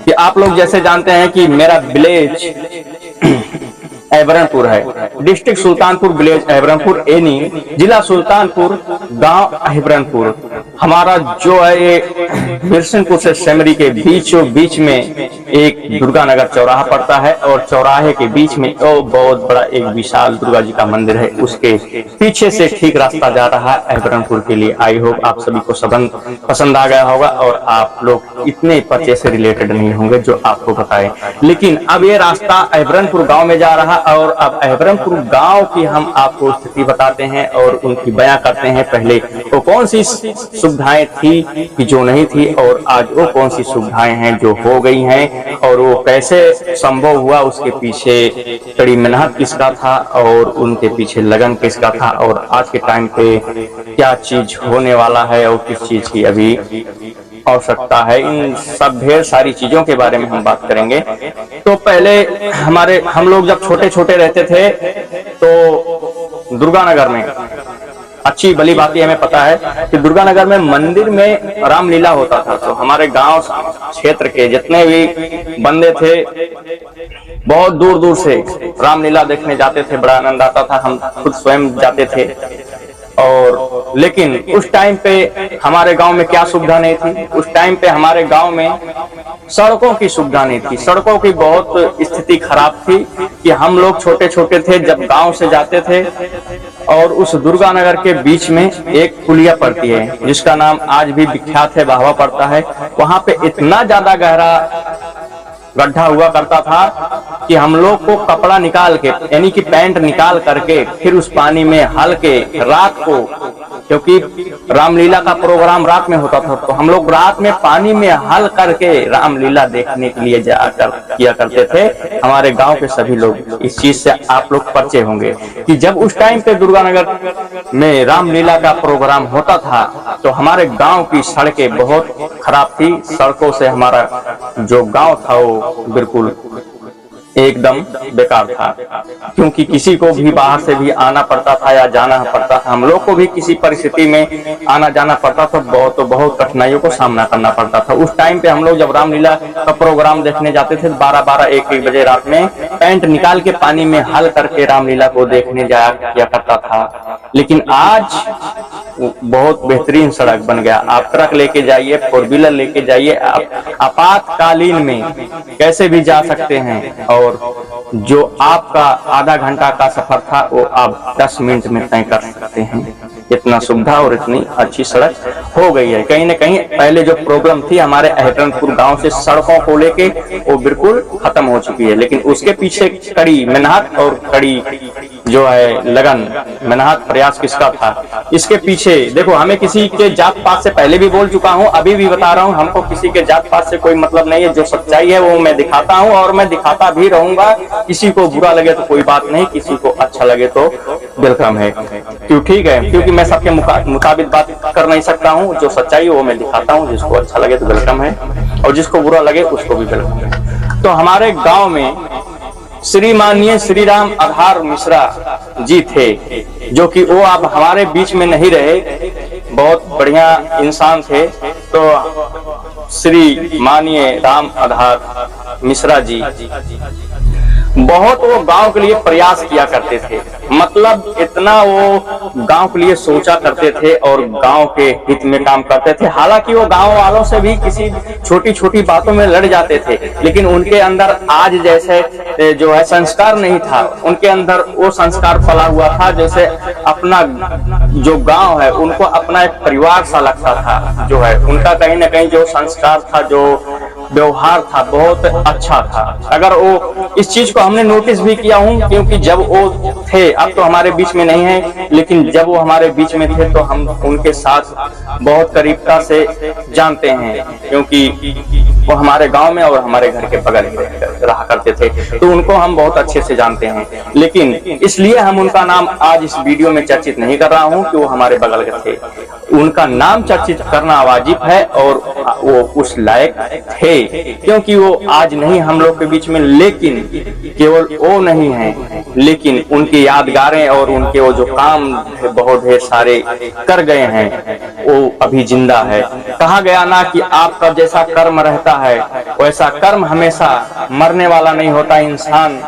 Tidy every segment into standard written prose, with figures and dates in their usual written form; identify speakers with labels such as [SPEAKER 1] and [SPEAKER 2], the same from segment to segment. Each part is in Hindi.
[SPEAKER 1] कि आप लोग जैसे जानते हैं कि मेरा विलेज ऐबरनपुर है, डिस्ट्रिक्ट सुल्तानपुर, विलेज ऐबरनपुर, एनी जिला सुल्तानपुर, गांव ऐबरनपुर। हमारा जो है ये बिरसिनपुर से सेमरी के बीचों बीच में एक दुर्गा नगर चौराहा पड़ता है और चौराहे के बीच में बहुत बड़ा एक विशाल दुर्गा जी का मंदिर है। उसके पीछे से ठीक रास्ता जा रहा है ऐबरनपुर के लिए। आई होप आप सभी को सबंध पसंद आ गया होगा और आप लोग इतने पर्चे से रिलेटेड नहीं होंगे जो आपको बताए। लेकिन अब ये रास्ता ऐबरनपुर गांव में जा रहा और अब ऐबरनपुर गांव की हम आपको स्थिति बताते हैं और उनकी बयां करते हैं। पहले वो कौन सी सुविधाएं थी कि जो नहीं थी और आज वो कौन सी सुविधाएं हैं जो हो गई हैं और वो कैसे संभव हुआ, उसके पीछे कड़ी मेहनत किसका था और उनके पीछे लगन किसका था और आज के टाइम पे क्या चीज होने वाला है और किस चीज की अभी आवश्यकता है। इन सब ढेर सारी चीजों के बारे में हम बात करेंगे। तो पहले हम लोग जब छोटे छोटे रहते थे तो दुर्गा नगर में अच्छी भली बात हमें पता है कि दुर्गा नगर में मंदिर में रामलीला होता था। तो हमारे गांव क्षेत्र के जितने भी बंदे थे बहुत दूर दूर से रामलीला देखने जाते थे, बड़ा आनंद आता था। हम खुद स्वयं जाते थे। और लेकिन उस टाइम पे हमारे गांव में क्या सुविधा नहीं थी, उस टाइम पे हमारे गांव में सड़कों की सुविधा नहीं थी। सड़कों की बहुत स्थिति खराब थी कि हम लोग छोटे छोटे थे जब गांव से जाते थे और उस दुर्गा नगर के बीच में एक पुलिया पड़ती है जिसका नाम आज भी विख्यात है, बाहवा पड़ता है। वहां पे इतना ज्यादा गहरा गड्ढा हुआ करता था कि हम लोग को कपड़ा निकाल के यानी कि पैंट निकाल करके फिर उस पानी में हल के रात को, क्योंकि रामलीला का प्रोग्राम रात में होता था, तो हम लोग रात में पानी में हल करके रामलीला देखने के लिए जाकर किया करते थे। हमारे गांव के सभी लोग इस चीज से आप लोग परिचय होंगे कि जब उस टाइम पे दुर्गा नगर में रामलीला का प्रोग्राम होता था तो हमारे गांव की सड़कें बहुत खराब थी। सड़कों से हमारा जो गांव था वो बिल्कुल एकदम बेकार था, क्योंकि किसी को भी बाहर से भी आना पड़ता था या जाना पड़ता था। हम लोग को भी किसी परिस्थिति में आना जाना पड़ता था, बहुत कठिनाइयों को सामना करना पड़ता था। उस टाइम पे हम लोग जब रामलीला का प्रोग्राम देखने जाते थे 12-12 1-1 बजे रात में पैंट निकाल के पानी में हल करके रामलीला को देखने जाया किया करता था। लेकिन आज बहुत बेहतरीन सड़क बन गया। आप ट्रक लेके जाइए, 4 व्हीलर लेके जाइए, आप आपातकालीन में कैसे भी जा सकते हैं और जो आपका आधा घंटा का सफर था वो आप 10 मिनट में तय कर सकते हैं। इतना सुविधा और इतनी अच्छी सड़क हो गई है। कहीं न कहीं पहले जो प्रॉब्लम थी हमारे ऐबरनपुर गांव से सड़कों को लेके वो बिल्कुल खत्म हो चुकी है। लेकिन उसके पीछे कड़ी मेहनत और कड़ी जो है लगन, मेहनत, प्रयास किसका था, इसके पीछे देखो। हमें किसी के जात पात से पहले भी बोल चुका हूं, अभी भी बता रहा हूं, हमको किसी के जात पात से कोई मतलब नहीं है। जो सच्चाई है वो मैं दिखाता हूं और मैं दिखाता भी रहूंगा। किसी को बुरा लगे तो कोई बात नहीं, किसी को अच्छा लगे तो वेलकम है। क्यों? ठीक है, क्योंकि मैं सबके मुताबिक बात कर नहीं सकता हूं। जो सच्चाई है वो मैं दिखाता हूं, जिसको अच्छा लगे तो वेलकम है और जिसको बुरा लगे उसको भी वेलकम है। तो हमारे गांव में श्री माननीय श्री राम आधार मिश्रा जी थे, जो कि वो अब हमारे बीच में नहीं रहे। बहुत बढ़िया इंसान थे। तो श्री माननीय राम आधार मिश्रा जी बहुत वो गांव के लिए प्रयास किया करते थे। मतलब इतना वो गांव के लिए सोचा करते थे और गांव के हित में काम करते थे। हालांकि वो गांव वालों से भी किसी छोटी छोटी बातों में लड़ जाते थे, लेकिन उनके अंदर आज जैसे जो है संस्कार नहीं था। उनके अंदर वो संस्कार पला हुआ था जैसे अपना जो गांव है उनको अपना एक परिवार सा लगता था। जो है उनका कहीं ना कहीं जो संस्कार था, जो व्यवहार था, बहुत अच्छा था। अगर वो इस चीज को हमने नोटिस भी किया हूं, क्योंकि जब वो थे, अब तो हमारे बीच में नहीं है, लेकिन जब वो हमारे बीच में थे तो हम उनके साथ बहुत करीबता से जानते हैं, क्योंकि वो हमारे गांव में और हमारे घर के बगल में रहा करते थे। तो उनको हम बहुत अच्छे से जानते हैं। लेकिन इसलिए हम उनका नाम आज इस वीडियो में चर्चित नहीं कर रहा हूं कि वो हमारे बगल के थे। उनका नाम चर्चित करना वाजिब है और वो उस लायक थे, क्योंकि वो आज नहीं हम लोग के बीच में, लेकिन केवल वो नहीं है, लेकिन उनकी यादगारें और उनके वो जो काम बहुत ढेर सारे कर गए हैं वो अभी जिंदा है। कहा गया ना कि आपका जैसा कर्म रहता है वैसा कर्म हमेशा मरने वाला नहीं होता, इंसान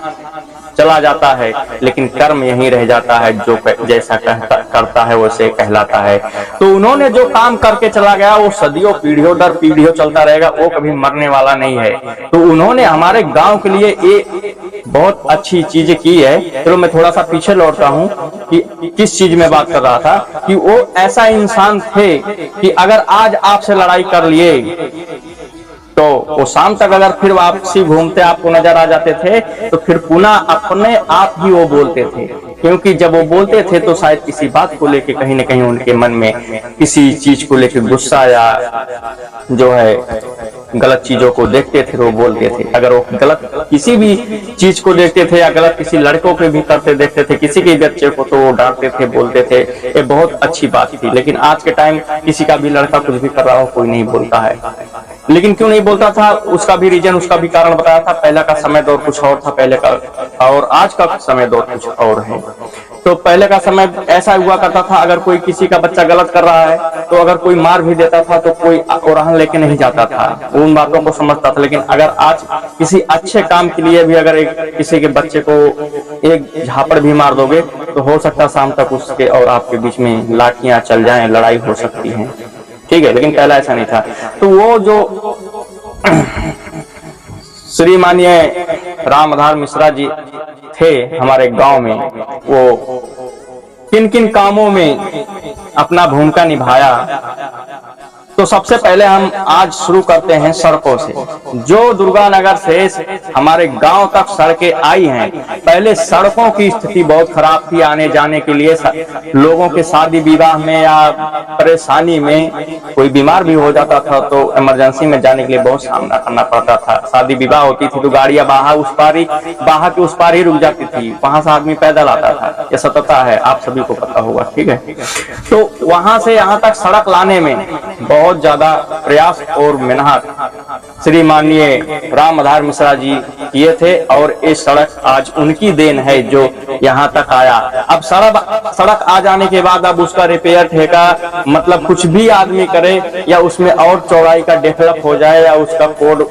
[SPEAKER 1] चला जाता है लेकिन कर्म यहीं रह जाता है, जो जैसा करता है वैसे कहलाता है। तो उन्होंने जो काम करके चला गया वो सदियों पीढ़ियों दर पीढ़ियों चलता रहेगा, वो कभी मरने वाला नहीं है। तो उन्होंने हमारे गांव के लिए एक बहुत अच्छी चीजें की है। चलो मैं थोड़ा सा पीछे लौटता हूँ कि किस चीज में बात कर रहा था, कि वो ऐसा इंसान थे कि अगर आज आपसे लड़ाई कर लिए तो वो शाम तक अगर फिर वापसी घूमते आपको नजर आ जाते थे तो फिर पुनः अपने आप ही वो बोलते थे, क्योंकि जब वो बोलते थे तो शायद किसी बात को लेके कहीं न कहीं उनके मन में किसी चीज को लेके गुस्सा या जो है गलत चीजों को देखते थे वो बोलते थे। अगर वो गलत किसी भी चीज को देखते थे या गलत किसी लड़कों के भी करते देखते थे किसी के बच्चे को, तो वो डांटते थे, बोलते थे। ये बहुत अच्छी बात थी। लेकिन आज के टाइम किसी का भी लड़का कुछ भी कर रहा हो कोई नहीं बोलता है। लेकिन क्यों नहीं बोलता था, उसका भी रीजन, उसका भी कारण बताया था। पहले का समय दौर कुछ और था पहले का, और आज का समय दौर कुछ और है। तो पहले का समय ऐसा हुआ करता था, अगर कोई किसी का बच्चा गलत कर रहा है तो अगर कोई मार भी देता था तो कोई ओरहन लेके नहीं जाता था, उन बातों को समझता था। लेकिन अगर आज किसी अच्छे काम के लिए भी अगर किसी के बच्चे को एक झापड़ भी मार दोगे तो हो सकता शाम तक उसके और आपके बीच में लाठियां चल जाएं, लड़ाई हो सकती है, ठीक है। लेकिन पहला ऐसा नहीं था। तो वो जो श्री माननीय रामधार मिश्रा जी थे हमारे गांव में, वो किन किन कामों में अपना भूमिका निभाया, तो सबसे पहले हम आज शुरू करते हैं सड़कों से। जो दुर्गानगर से हमारे गांव तक सड़कें आई हैं, पहले सड़कों की स्थिति बहुत खराब थी। आने जाने के लिए लोगों के शादी विवाह में या परेशानी में कोई बीमार भी हो जाता था तो इमरजेंसी में जाने के लिए बहुत सामना करना पड़ता था। शादी विवाह होती थी तो गाड़ियां बाहा के उस पार ही रुक जाती थी, वहां से आदमी पैदल आता था। यह सतता है, आप सभी को पता होगा, ठीक है। तो वहां से यहाँ तक सड़क लाने में बहुत ज्यादा प्रयास और मेहनत श्री माननीय रामधार मिश्रा जी किए थे, और ये सड़क आज उनकी देन है जो यहाँ तक आया। अब सड़क आ जाने के बाद अब उसका रिपेयर ठेका, मतलब कुछ भी आदमी करे या उसमें और चौड़ाई का डेवलप हो जाए या उसका कोड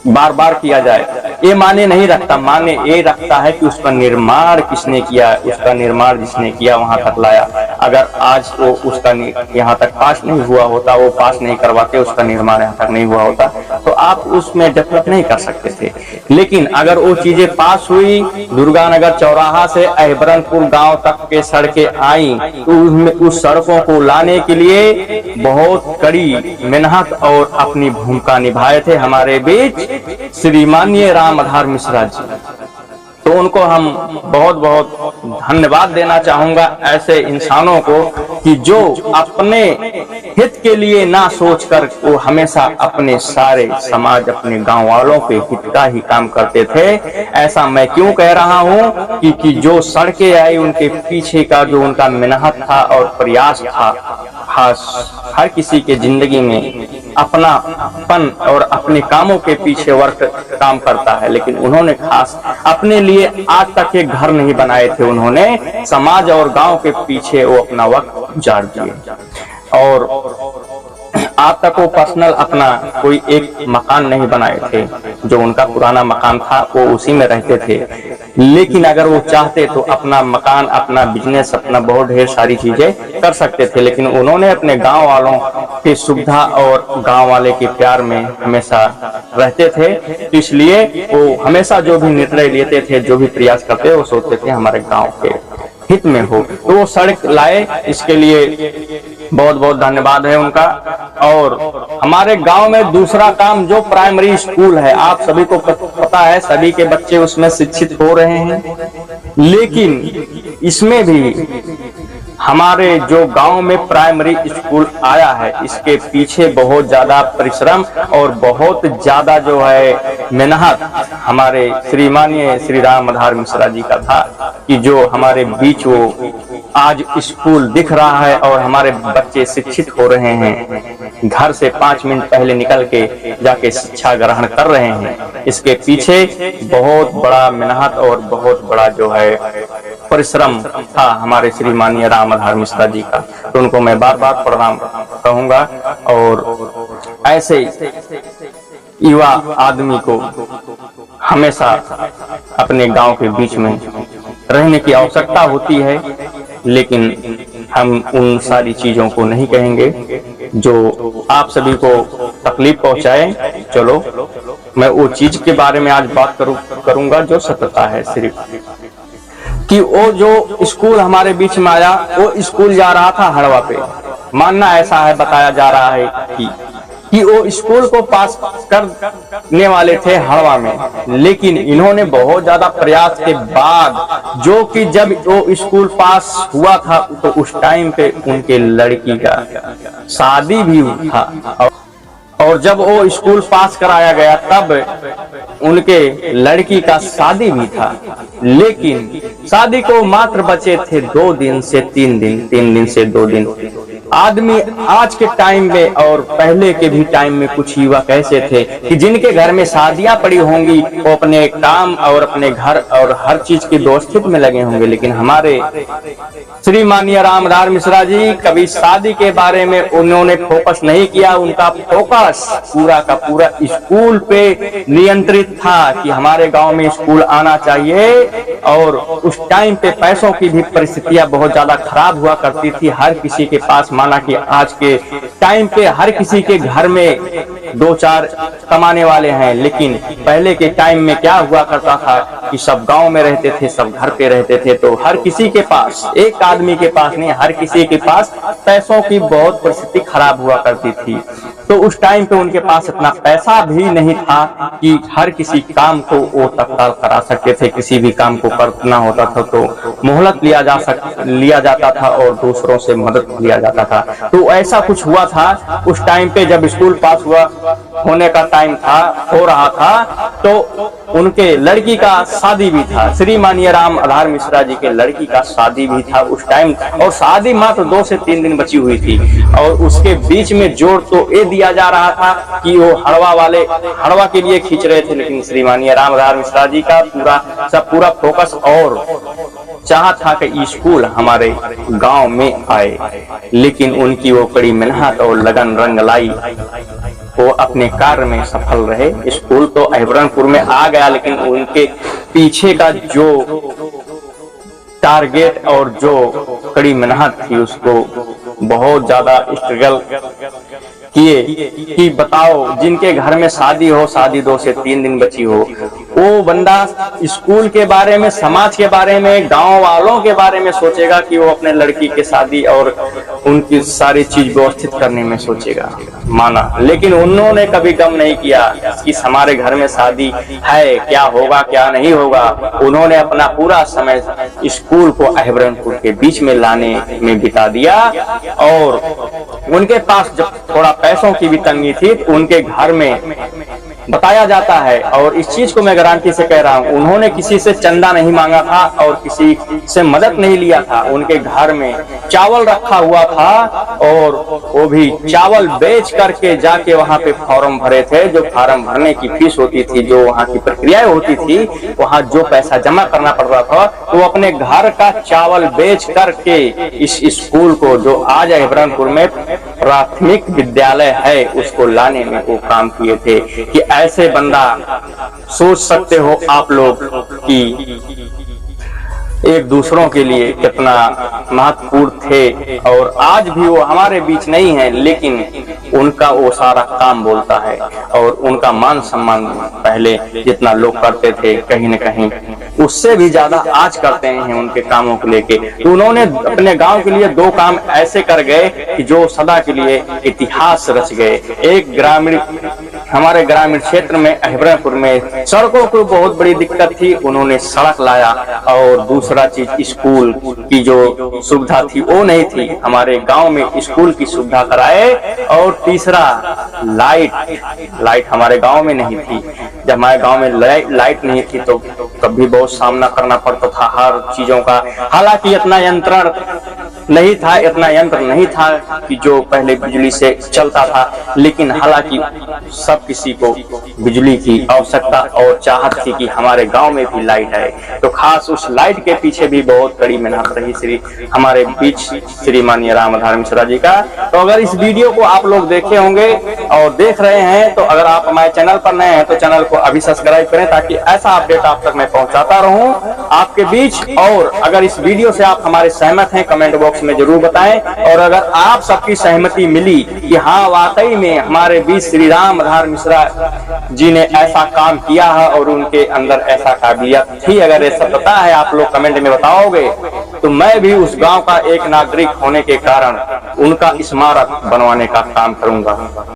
[SPEAKER 1] बार बार किया जाए, ये माने नहीं रखता। माने ये रखता है कि उसका निर्माण किसने किया, उसका निर्माण जिसने किया वहां तक लाया। अगर आज वो उसका यहाँ तक पास नहीं हुआ होता, वो पास नहीं करवाते, उसका निर्माण यहाँ तक नहीं हुआ होता, तो आप उसमें डेवलप नहीं कर सकते थे। लेकिन अगर वो चीजें पास हुई, दुर्गानगर चौराहा से अहबरनपुर गांव तक के सड़कें आई, तो उस सड़कों को लाने के लिए बहुत कड़ी मेहनत और अपनी भूमिका निभाए थे हमारे बीच श्री माननीय रामधार मिश्रा जी। तो उनको हम बहुत बहुत धन्यवाद देना चाहूंगा, ऐसे इंसानों को कि जो अपने हित के लिए ना सोचकर वो हमेशा अपने सारे समाज, अपने गांव वालों के हित का ही काम करते थे। ऐसा मैं क्यों कह रहा हूं कि जो सड़कें आई उनके पीछे का जो उनका मेहनत था और प्रयास था, हर किसी के जिंदगी में अपनापन और अपने कामों के पीछे वर्क काम करता है। लेकिन उन्होंने खास अपने लिए आज तक एक घर नहीं बनाए थे, उन्होंने समाज और गांव के पीछे वो अपना वक्त गुजार दिए। और आज तक वो पर्सनल अपना कोई एक मकान नहीं बनाए थे, जो उनका पुराना मकान था वो उसी में रहते थे। लेकिन अगर वो चाहते तो अपना मकान, अपना बिजनेस, अपना बहुत ढेर सारी चीजें कर सकते थे। लेकिन उन्होंने अपने गांव वालों की सुविधा और गांव वाले के प्यार में हमेशा रहते थे, तो इसलिए वो हमेशा जो भी निर्णय लेते थे, जो भी प्रयास करते वो सोचते थे हमारे गाँव के हित में हो। तो वो सड़क लाए, इसके लिए बहुत बहुत धन्यवाद है उनका। और हमारे गांव में दूसरा काम जो प्राइमरी स्कूल है, आप सभी को पता है, सभी के बच्चे उसमें शिक्षित हो रहे हैं। लेकिन इसमें भी हमारे जो गांव में प्राइमरी स्कूल आया है, इसके पीछे बहुत ज्यादा परिश्रम और बहुत ज्यादा जो है मेहनत हमारे श्री माननीय श्री रामधार मिश्रा जी का था, कि जो हमारे बीच वो आज स्कूल दिख रहा है और हमारे बच्चे शिक्षित हो रहे हैं, घर से 5 मिनट पहले निकल के जाके शिक्षा ग्रहण कर रहे हैं। इसके पीछे बहुत बड़ा मेहनत और बहुत बड़ा जो है परिश्रम था हमारे श्री माननीय राम आधार मिश्रा जी का। तो उनको मैं बार बार प्रणाम कहूंगा। और ऐसे युवा आदमी को हमेशा अपने गांव के बीच में रहने की आवश्यकता होती है, लेकिन हम उन सारी चीजों को नहीं कहेंगे जो आप सभी को तकलीफ पहुंचाए। चलो मैं वो चीज के बारे में आज बात करूंगा जो सत्यता है, सिर्फ कि वो जो स्कूल हमारे बीच में आया, वो स्कूल जा रहा था हड़वा पे। मानना ऐसा है, बताया जा रहा है कि वो स्कूल को पास करने वाले थे हड़वा में, लेकिन इन्होंने बहुत ज्यादा प्रयास के बाद जो कि जब वो स्कूल पास हुआ था तो उस टाइम पे उनके लड़की का शादी भी था। और जब वो स्कूल पास कराया गया तब उनके लड़की का शादी भी था, लेकिन शादी को मात्र बचे थे 2 दिन से 3 दिन, 3 दिन से 2 दिन। आदमी आज के टाइम में और पहले के भी टाइम में कुछ युवा कैसे थे कि जिनके घर में शादियां पड़ी होंगी वो अपने काम और अपने घर और हर चीज की व्यवस्थित में लगे होंगे, लेकिन हमारे श्री माननीय राम आधार मिश्रा जी कभी शादी के बारे में उन्होंने फोकस नहीं किया। उनका फोकस पूरा का पूरा स्कूल पे नियंत्रित था कि हमारे गांव में स्कूल आना चाहिए। और उस टाइम पे पैसों की भी परिस्थितियां बहुत ज्यादा खराब हुआ करती थी हर किसी के पास। माना कि आज के टाइम पे हर किसी के घर में 2-4 कमाने वाले हैं, लेकिन पहले के टाइम में क्या हुआ करता था कि सब गांव में रहते थे, सब घर पे रहते थे, तो हर किसी के पास, एक आदमी के पास नहीं, हर किसी के पास पैसों की बहुत परिस्थिति खराब हुआ करती थी। तो उस टाइम पे उनके पास इतना पैसा भी नहीं था कि हर किसी काम को वो तत्काल करा सकते थे। किसी भी काम को करना होता था तो मोहलत लिया जाता था और दूसरों से मदद लिया जाता था। तो ऐसा कुछ हुआ था उस टाइम पे जब स्कूल पास होने का टाइम था, हो रहा था, तो उनके लड़की का शादी भी था। श्री माननीय राम आधार मिश्रा जी के लड़की का शादी भी था उस टाइम, और शादी मात्र 2 से 3 दिन बची हुई थी। और उसके बीच में जोर तो ये दिया जा रहा था कि वो हड़वा के लिए खींच रहे थे, लेकिन श्री माननीय राम आधार मिश्रा जी का पूरा फोकस और चाह था कि स्कूल हमारे गांव में आए। लेकिन उनकी वो कड़ी मेहनत और लगन रंग लाई, वो अपने कार्य में सफल रहे। स्कूल तो अहिबरनपुर में आ गया, लेकिन उनके पीछे का जो टारगेट और जो कड़ी मेहनत थी उसको बहुत ज्यादा स्ट्रगल किए कि बताओ, जिनके घर में शादी हो, शादी 2 से 3 दिन बची हो, वो बंदा स्कूल के बारे में, समाज के बारे में, गांव वालों के बारे में सोचेगा कि वो अपने लड़की के शादी और उनकी सारी चीज व्यवस्थित करने में सोचेगा, माना। लेकिन उन्होंने कभी गम नहीं किया कि हमारे घर में शादी है, क्या होगा क्या नहीं होगा। उन्होंने अपना पूरा समय स्कूल को अहिबरनपुर के बीच में लाने में बिता दिया। और उनके पास जब थोड़ा पैसों की भी तंगी थी तो उनके घर में बताया जाता है, और इस चीज को मैं गारंटी से कह रहा हूं, उन्होंने किसी से चंदा नहीं मांगा था और किसी से मदद नहीं लिया था। उनके घर में चावल रखा हुआ था और वो भी चावल बेच करके जाके वहां पे फॉर्म भरे थे। जो फॉर्म भरने की फीस होती थी, जो वहां की प्रक्रियाएं होती थी, वहां जो पैसा जमा करना पड़ रहा था, वो अपने घर का चावल बेच करके इस स्कूल को, जो आज अहिबरनपुर में प्राथमिक विद्यालय है, उसको लाने में वो काम किए थे। कि ऐसे बंदा, सोच सकते हो आप लोग कि एक दूसरों के लिए कितना महत्वपूर्ण थे। और आज भी वो हमारे बीच नहीं है, लेकिन उनका वो सारा काम बोलता है। और उनका मान सम्मान पहले जितना लोग करते थे, कहीं न कहीं उससे भी ज्यादा आज करते हैं उनके कामों को लेके। तो उन्होंने अपने गांव के लिए 2 काम ऐसे कर गए कि जो सदा के लिए इतिहास रच गए। एक हमारे ग्रामीण क्षेत्र में अहिबरनपुर में सड़कों को बहुत बड़ी दिक्कत थी, उन्होंने सड़क लाया। और दूसरा चीज, स्कूल की जो सुविधा थी वो नहीं थी, हमारे गांव में स्कूल की सुविधा कराए। और तीसरा, लाइट हमारे गांव में नहीं थी। जब हमारे गांव में लाइट नहीं थी तो तब भी बहुत सामना करना पड़ता था हर चीजों का। हालांकि इतना यंत्र नहीं था कि जो पहले बिजली से चलता था, लेकिन हालांकि सब किसी को बिजली की आवश्यकता और चाहत थी कि हमारे गांव में भी लाइट है। तो खास उस लाइट के पीछे भी बहुत कड़ी मेहनत रही हमारे बीच श्री माननीय रामधारी मिश्रा जी का। तो अगर इस वीडियो को आप लोग देखे होंगे और देख रहे हैं, तो अगर आप हमारे चैनल पर नए हैं तो चैनल को अभी सब्सक्राइब करें, ताकि ऐसा अपडेट आप तक मैं पहुंचाता रहूं आपके बीच। और अगर इस वीडियो से आप हमारे सहमत हैं, कमेंट बॉक्स में जरूर बताएं। और अगर आप सबकी सहमति मिली कि हाँ वाकई में हमारे बीच श्री रामधारी मिश्रा जी ने ऐसा काम किया है और उनके अंदर ऐसा काबिलियत थी, अगर ऐसा पता है आप लोग कमेंट में बताओगे, तो मैं भी उस गांव का एक नागरिक होने के कारण उनका स्मारक बनवाने का काम करूंगा।